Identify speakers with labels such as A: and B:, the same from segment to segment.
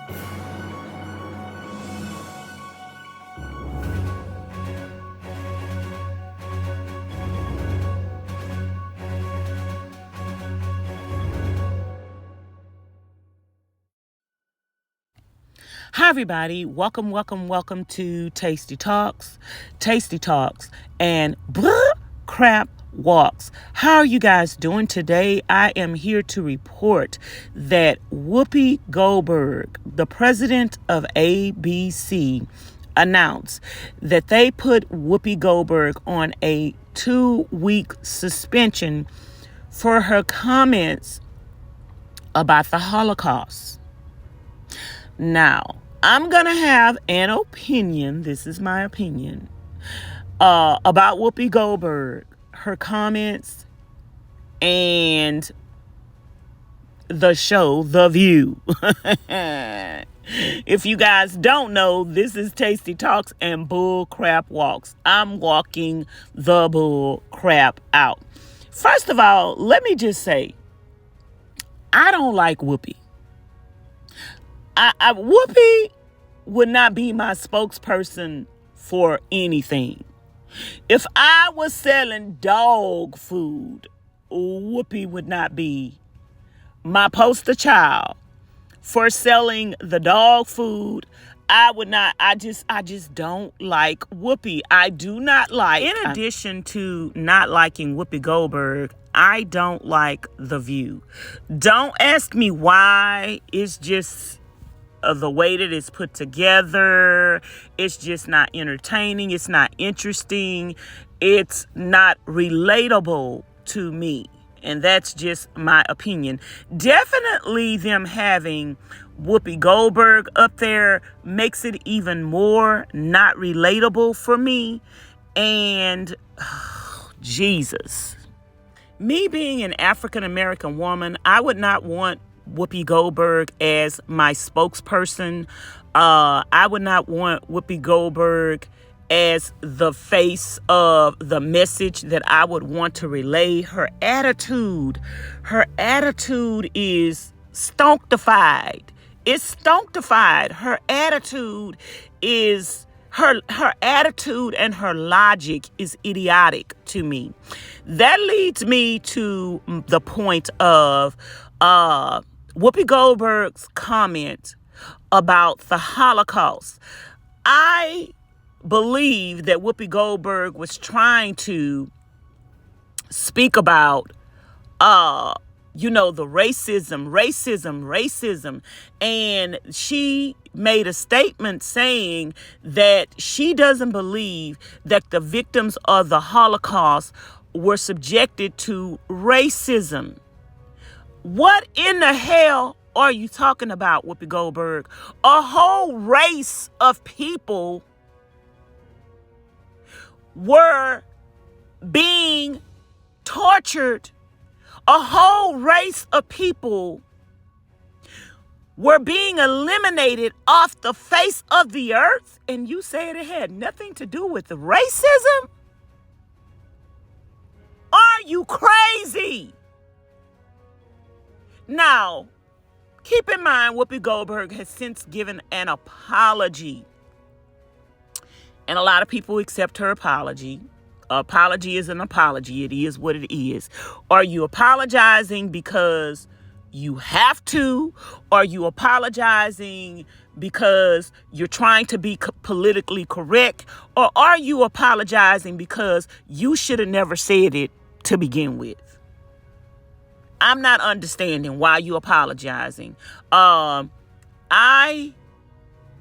A: Hi, everybody. Welcome to Tasty Talks, and crap walks. How are you guys doing today? I am here to report that Whoopi Goldberg, the president of ABC, announced that they put Whoopi Goldberg on a 2-week suspension for her comments about the Holocaust. Now, I'm going to have an opinion, this is my opinion, about Whoopi Goldberg, her comments, and the show, The View. If you guys don't know, this is Tasty Talks and Bull Crap Walks. I'm walking the bull crap out. First of all, let me just say, I don't like Whoopi. Whoopi would not be my spokesperson for anything. If I was selling dog food, Whoopi would not be my poster child for selling the dog food. I just don't like Whoopi. I do not like. In addition to not liking Whoopi Goldberg, I don't like The View. Don't ask me why. It's just the way that it's put together. It's just not entertaining. It's not interesting. It's not relatable to me. And that's just my opinion. Definitely them having Whoopi Goldberg up there makes it even more not relatable for me. And Jesus. Me being an African American woman, I would not want Whoopi Goldberg as my spokesperson. I would not want Whoopi Goldberg as the face of the message that I would want to relay. Her attitude is stonkified. It's stonkified. Her attitude and her logic is idiotic to me. That leads me to the point of Whoopi Goldberg's comment about the Holocaust. I believe that Whoopi Goldberg was trying to speak about, the racism. And she made a statement saying that she doesn't believe that the victims of the Holocaust were subjected to racism. What in the hell are you talking about, Whoopi Goldberg? A whole race of people were being tortured. A whole race of people were being eliminated off the face of the earth, and you said it had nothing to do with racism? Are you crazy? Now, keep in mind, Whoopi Goldberg has since given an apology. And a lot of people accept her apology. Apology is an apology. It is what it is. Are you apologizing because you have to? Are you apologizing because you're trying to be politically correct? Or are you apologizing because you should have never said it to begin with? I'm not understanding why you apologizing. I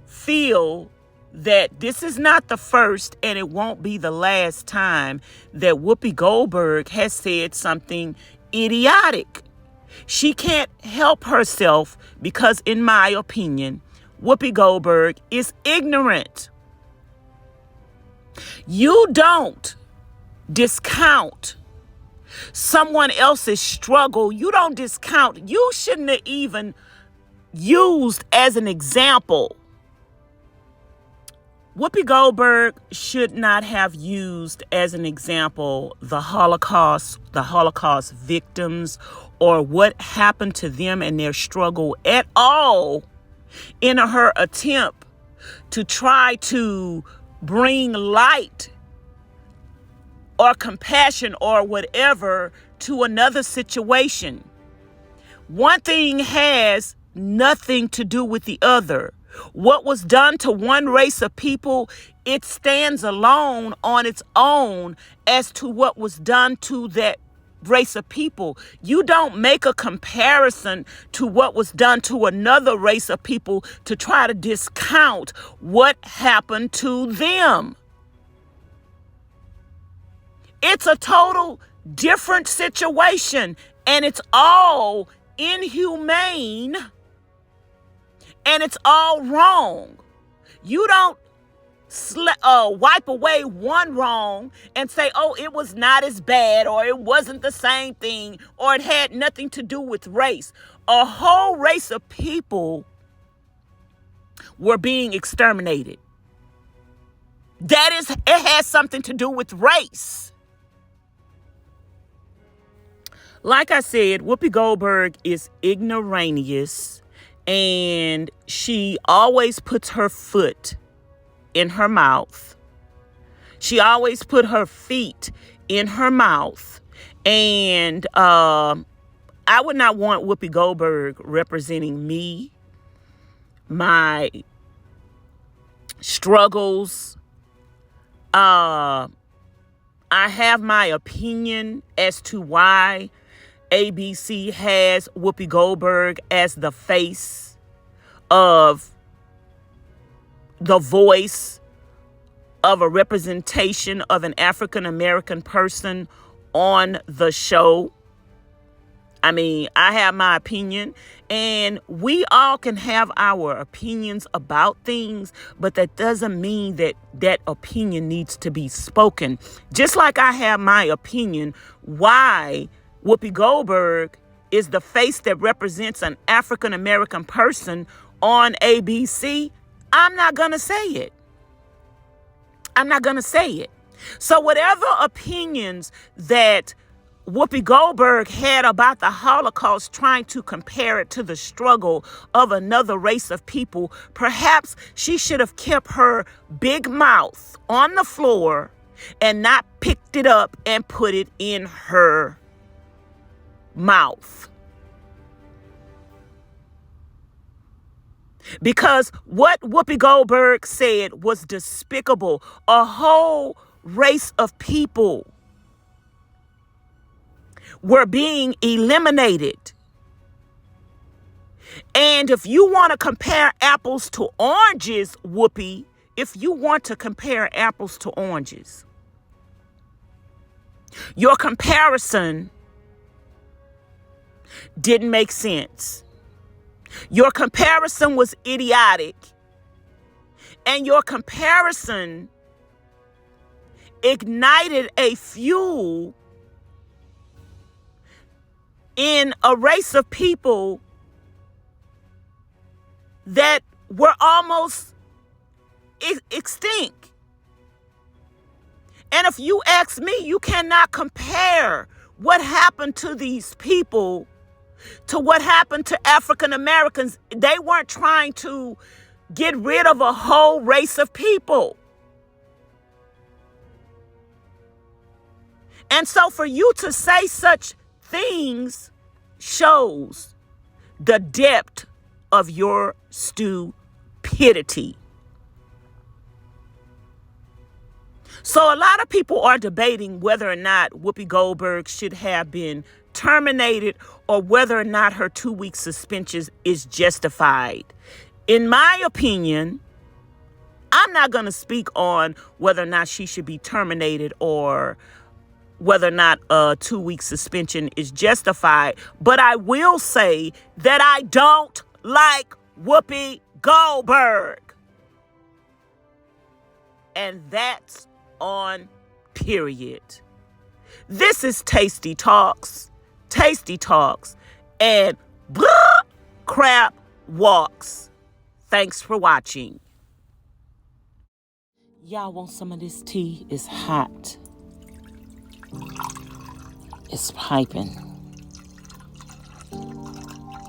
A: feel that this is not the first and it won't be the last time that Whoopi Goldberg has said something idiotic. She can't help herself because, in my opinion, Whoopi Goldberg is ignorant. You don't discount someone else's struggle. You don't discount. You shouldn't have even used as an example. Whoopi Goldberg should not have used as an example the Holocaust victims, or what happened to them and their struggle at all in her attempt to try to bring light or compassion or whatever to another situation. One thing has nothing to do with the other. What was done to one race of people, it stands alone on its own as to what was done to that race of people. You don't make a comparison to what was done to another race of people to try to discount what happened to them. It's a total different situation, and it's all inhumane, and it's all wrong. You don't wipe away one wrong and say, oh, it was not as bad, or it wasn't the same thing, or it had nothing to do with race. A whole race of people were being exterminated. It has something to do with race. Like I said, Whoopi Goldberg is ignoramus, and she always puts her foot in her mouth. She always put her feet in her mouth. And I would not want Whoopi Goldberg representing me, my struggles. I have my opinion as to why ABC has Whoopi Goldberg as the face of the voice of a representation of an African American person on the show. I mean, I have my opinion, and we all can have our opinions about things, but that doesn't mean that that opinion needs to be spoken. Just like I have my opinion why Whoopi Goldberg is the face that represents an African American person on ABC, I'm not going to say it. I'm not going to say it. So whatever opinions that Whoopi Goldberg had about the Holocaust, trying to compare it to the struggle of another race of people, perhaps she should have kept her big mouth on the floor and not picked it up and put it in her mouth. Because what Whoopi Goldberg said was despicable. A whole race of people were being eliminated. And if you want to compare apples to oranges, Whoopi, if you want to compare apples to oranges, your comparison didn't make sense. Your comparison was idiotic. And your comparison ignited a fuel in a race of people that were almost extinct. And if you ask me, you cannot compare what happened to these people to what happened to African Americans. They weren't trying to get rid of a whole race of people. And so for you to say such things shows the depth of your stupidity. So a lot of people are debating whether or not Whoopi Goldberg should have been terminated or whether or not her 2-week suspension is justified. In my opinion, I'm not going to speak on whether or not she should be terminated or whether or not a 2-week suspension is justified. But I will say that I don't like Whoopi Goldberg. And that's on period. This is Tasty Talks, and crap walks. Thanks for watching. Y'all want some of this tea? It's hot. It's piping.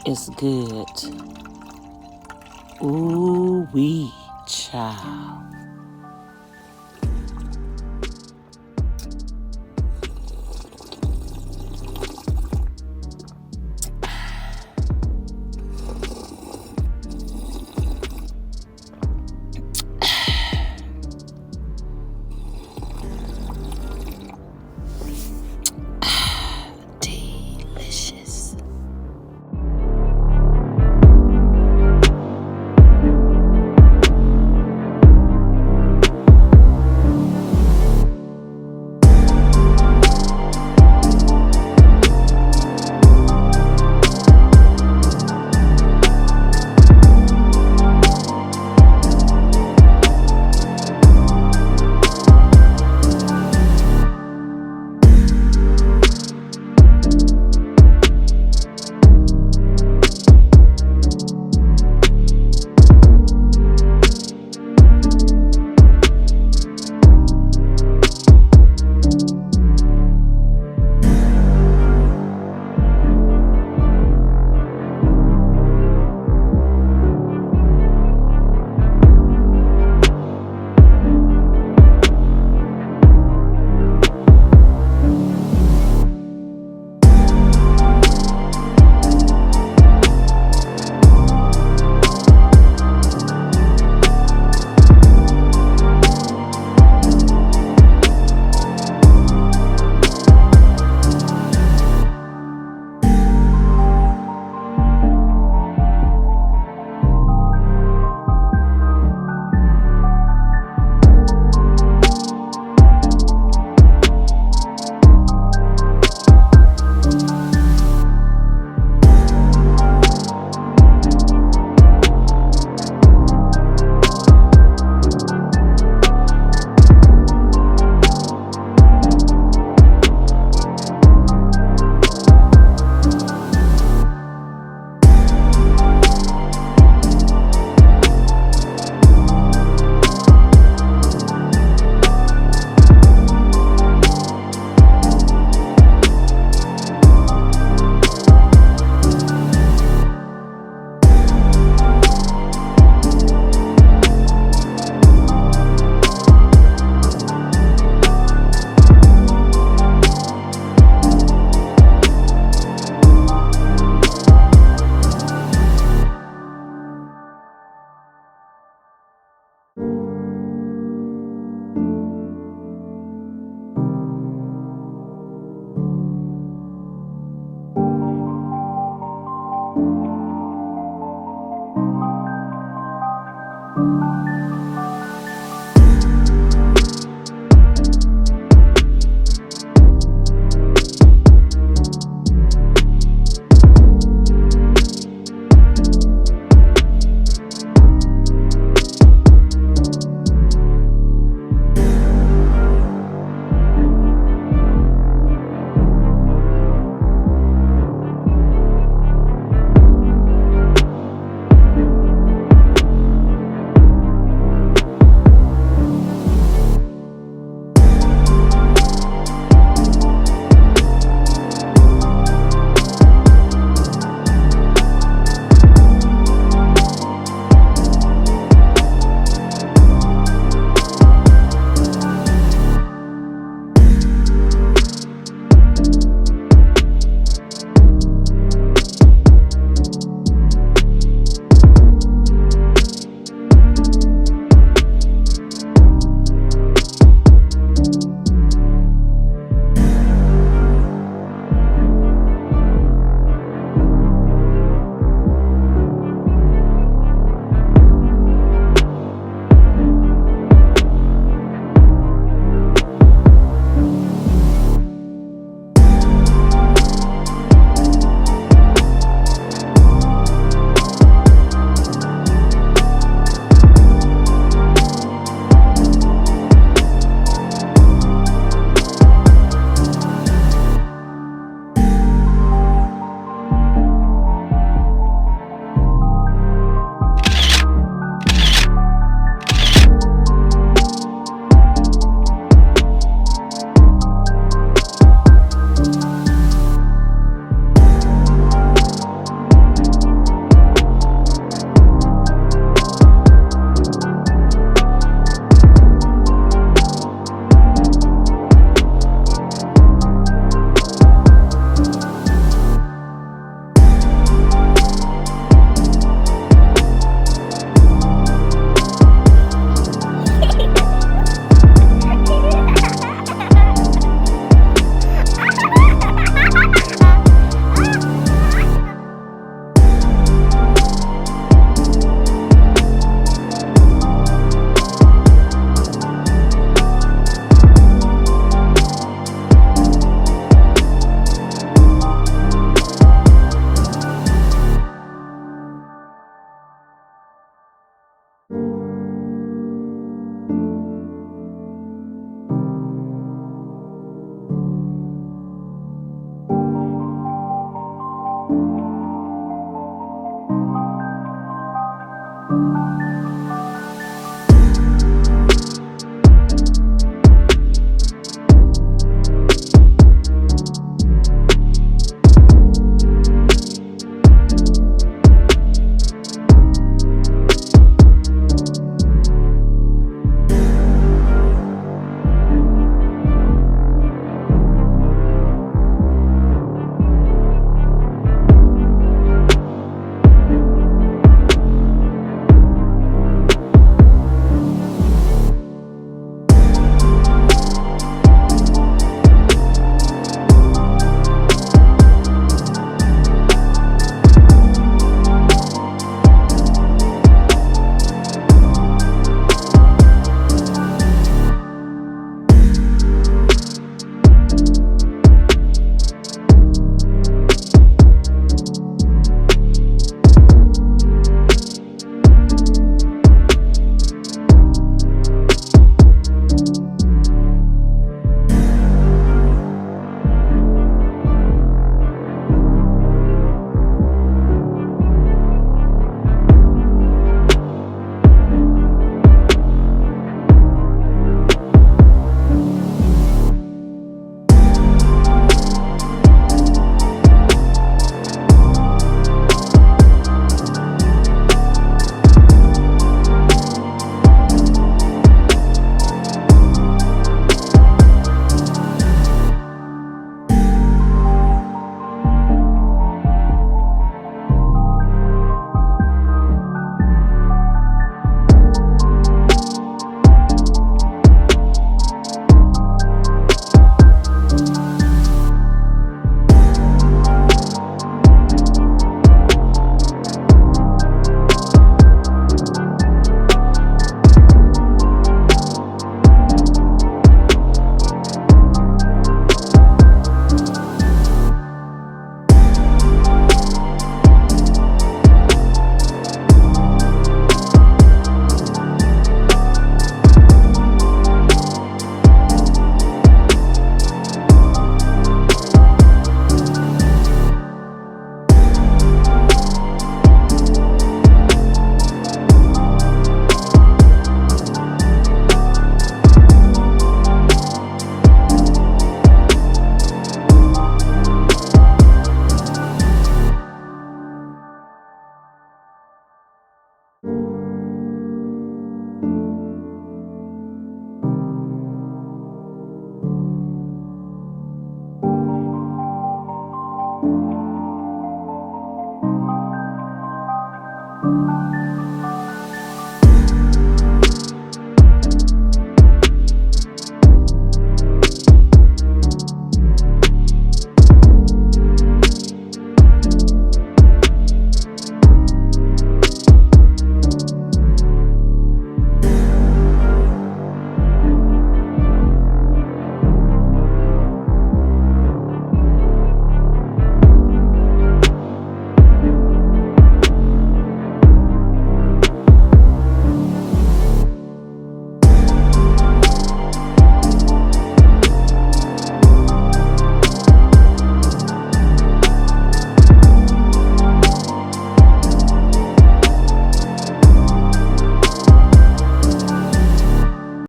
A: It's good. Ooh wee, child. Delicious.